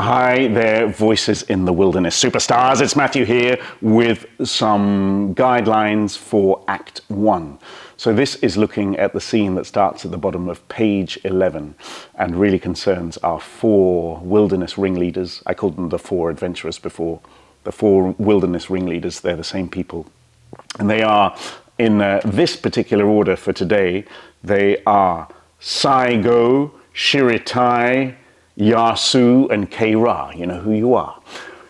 Hi there, Voices in the Wilderness superstars. It's Matthew here with some guidelines for Act 1. So this is looking at the scene that starts at the bottom of page 11 and really concerns our four wilderness ringleaders. I called them the four adventurers before. The four wilderness ringleaders, they're the same people. And they are, in this particular order for today, they are Saigo, Shiritai, Yasu, and Kei-Ra. You know who you are.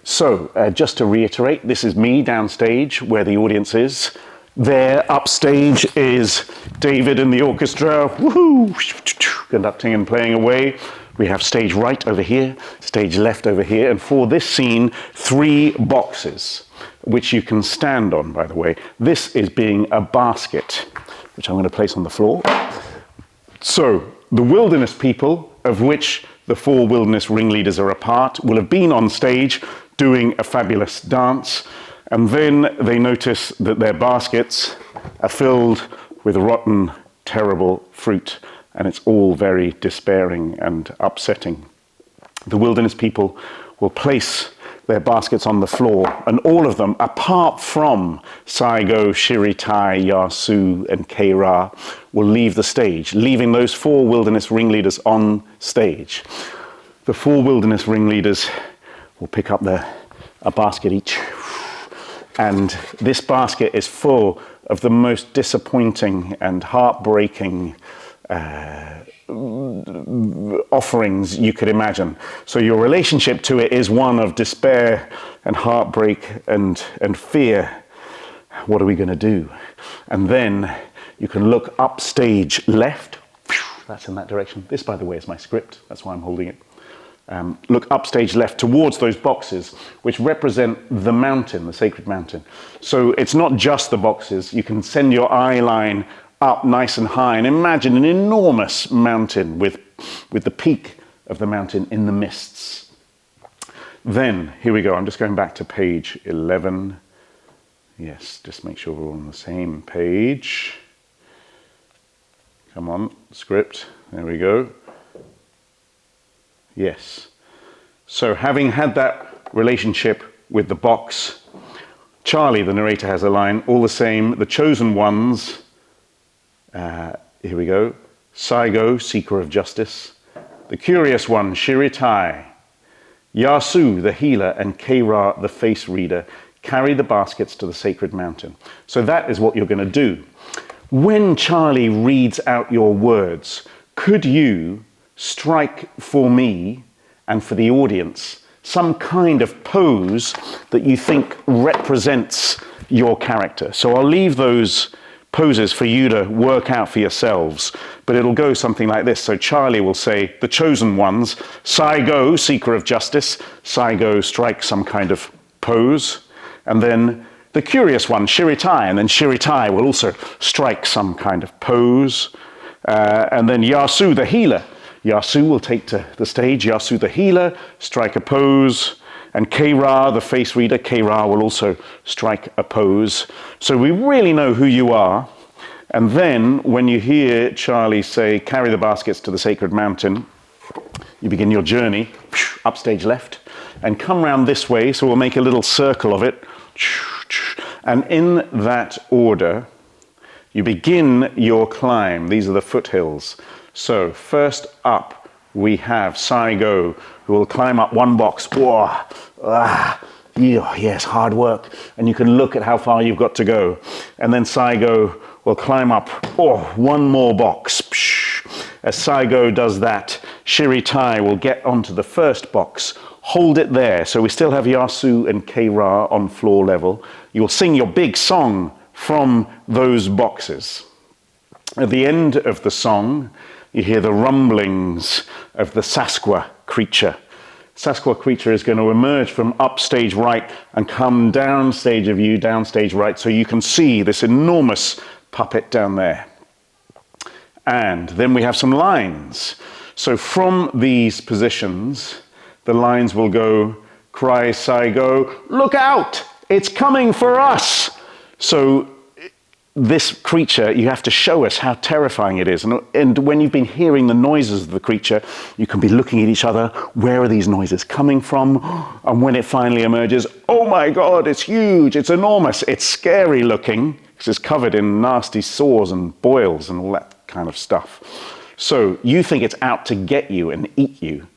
So, just to reiterate, this is me downstage where the audience is. There, upstage, is David and the orchestra, woohoo, conducting and playing away. We have stage right over here, stage left over here, and for this scene, 3 boxes, which you can stand on, by the way. This is being a basket, which I'm going to place on the floor. So, the wilderness people, of which the 4 wilderness ringleaders are a part, will have been on stage doing a fabulous dance, and then they notice that their baskets are filled with rotten, terrible fruit, and it's all very despairing and upsetting. The wilderness people will place their baskets on the floor, and all of them, apart from Saigo, Shiritai, Yasu, and Kei-Ra, will leave the stage, leaving those 4 wilderness ringleaders on stage. The 4 wilderness ringleaders will pick up a basket each, and this basket is full of the most disappointing and heartbreaking offerings you could imagine. So your relationship to it is one of despair and heartbreak and fear. What are we going to do? And then you can look upstage left. That's in that direction. This, by the way, is my script. That's why I'm holding it. Look upstage left towards those boxes, which represent the mountain, the sacred mountain. So it's not just the boxes. You can send your eye line up nice and high and imagine an enormous mountain with the peak of the mountain in the mists. Then, here we go. I'm just going back to page 11. Yes, just make sure we're all on the same page. Come on, script. There we go. Yes. So having had that relationship with the box, Charlie, the narrator, has a line, all the same, the chosen ones, here we go, Saigo, seeker of justice, the curious one, Shiritai, Yasu, the healer, and Kei-Ra, the face reader, carry the baskets to the sacred mountain. So that is what you're going to do. When Charlie reads out your words, could you strike for me and for the audience some kind of pose that you think represents your character? So I'll leave those poses for you to work out for yourselves, but it'll go something like this. So Charlie will say, the chosen ones, Saigo, seeker of justice, Saigo, strike some kind of pose, and then the curious one, Shiritai, and then Shiritai will also strike some kind of pose, and then Yasu, the healer, Yasu will take to the stage, Yasu the healer, strike a pose, and Kei-Ra, the face reader, Kei-Ra will also strike a pose. So we really know who you are. And then when you hear Charlie say, carry the baskets to the sacred mountain, you begin your journey, upstage left, and come round this way, so we'll make a little circle of it. And in that order, you begin your climb. These are the foothills. So first up, we have Saigo, who will climb up one box. Yes, hard work. And you can look at how far you've got to go. And then Saigo will climb up, one more box. As Saigo does that, Shiritai will get onto the first box, hold it there. So we still have Yasu and Kei-Ra on floor level. You'll sing your big song from those boxes. At the end of the song, you hear the rumblings of the Sasqua creature. Sasqua creature is going to emerge from upstage right and come downstage of you, downstage right, so you can see this enormous puppet down there. And then we have some lines. So from these positions, the lines will go, cry Saigo, look out, it's coming for us. So this creature, you have to show us how terrifying it is. And when you've been hearing the noises of the creature, you can be looking at each other. Where are these noises coming from? And when it finally emerges, oh my God, it's huge, it's enormous, it's scary looking, because it's covered in nasty sores and boils and all that kind of stuff. So you think it's out to get you and eat you.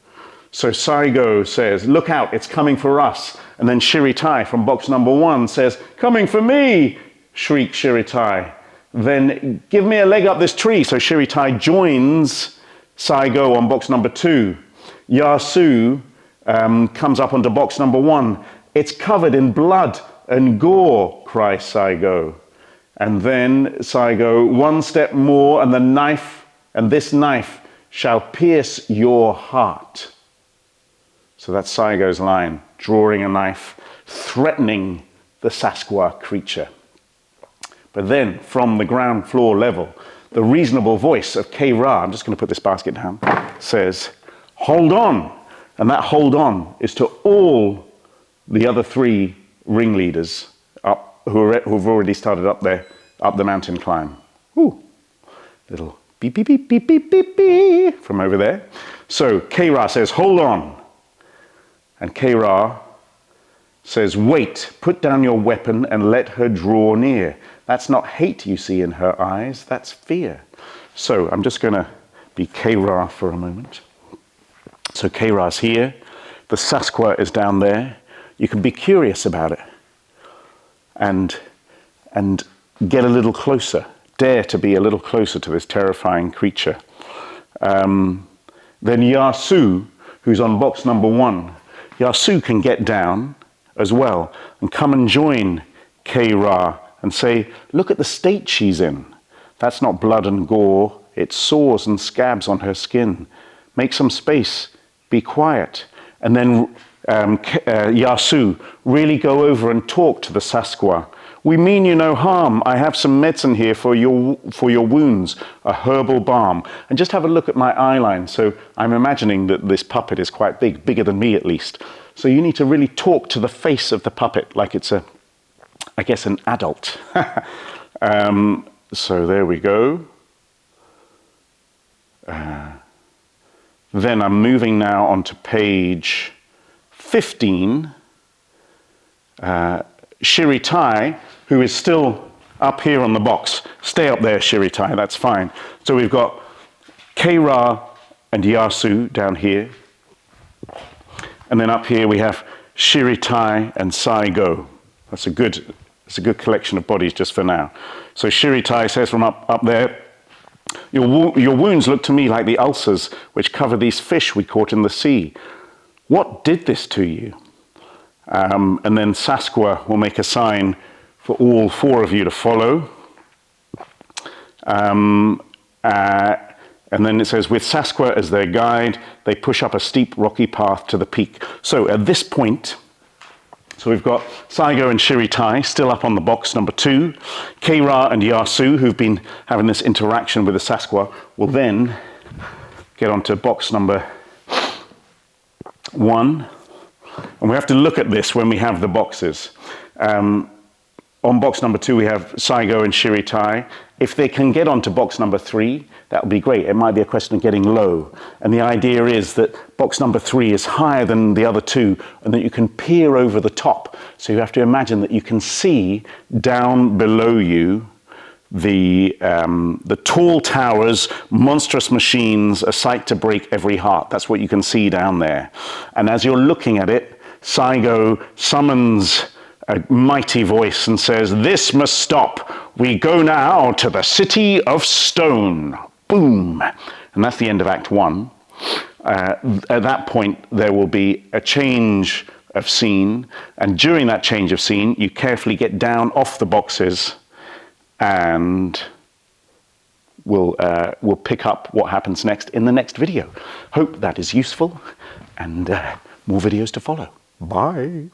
So Saigo says, look out, it's coming for us. And then Shiritai from box number 1 says, coming for me, shrieks Shiritai. Then give me a leg up this tree. So Shiritai joins Saigo on box number 2. Yasu comes up onto box number 1. It's covered in blood and gore, cries Saigo. And then Saigo, one step more, and the knife, and this knife shall pierce your heart. So that's Saigo's line, drawing a knife, threatening the Sasquatch creature. But then, from the ground floor level, the reasonable voice of K-Ra, I'm just going to put this basket down, says, hold on. And that hold on is to all the other 3 ringleaders up, who've already started up the mountain climb. Ooh, little beep, beep, beep, beep, beep, beep, beep from over there. So K-Ra says, hold on. And K-Ra says, wait, put down your weapon and let her draw near. That's not hate you see in her eyes, that's fear. So I'm just going to be K-Ra for a moment. So K-Ra's here, the Sasquatch is down there. You can be curious about it and get a little closer, dare to be a little closer to this terrifying creature. Then Yasu, who's on box number 1, Yasu can get down as well and come and join K-Ra and say, look at the state she's in. That's not blood and gore, it's sores and scabs on her skin. Make some space, be quiet. And then Yasu, really go over and talk to the Sasquatch. We mean you no harm. I have some medicine here for your wounds, a herbal balm. And just have a look at my eyeline. So I'm imagining that this puppet is quite big, bigger than me at least. So you need to really talk to the face of the puppet like it's an adult. So there we go. Then I'm moving now onto page 15. Shiritai, who is still up here on the box. Stay up there, Shiritai, that's fine. So we've got K-Ra and Yasu down here. And then up here we have Shiritai and Saigo. That's a good collection of bodies just for now. So Shiritai says from up there, your wounds look to me like the ulcers which cover these fish we caught in the sea. What did this to you? And then Sasquatch will make a sign for all 4 of you to follow. And then it says, with Sasquatch as their guide, they push up a steep rocky path to the peak. So at this point, so we've got Saigo and Shiritai still up on the box number 2. K-Ra and Yasu, who've been having this interaction with the Sasquatch, will then get onto box number 1. And we have to look at this when we have the boxes. On box number 2, we have Saigo and Shiritai. If they can get onto box number 3, that would be great. It might be a question of getting low. And the idea is that box number 3 is higher than the other 2 and that you can peer over the top. So you have to imagine that you can see down below you the tall towers, monstrous machines, a sight to break every heart. That's what you can see down there. And as you're looking at it, Saigo summons a mighty voice and says, this must stop. We go now to the city of stone. Boom. And that's the end of Act 1. At that point, there will be a change of scene. And during that change of scene, you carefully get down off the boxes and we'll pick up what happens next in the next video. Hope that is useful and more videos to follow. Bye.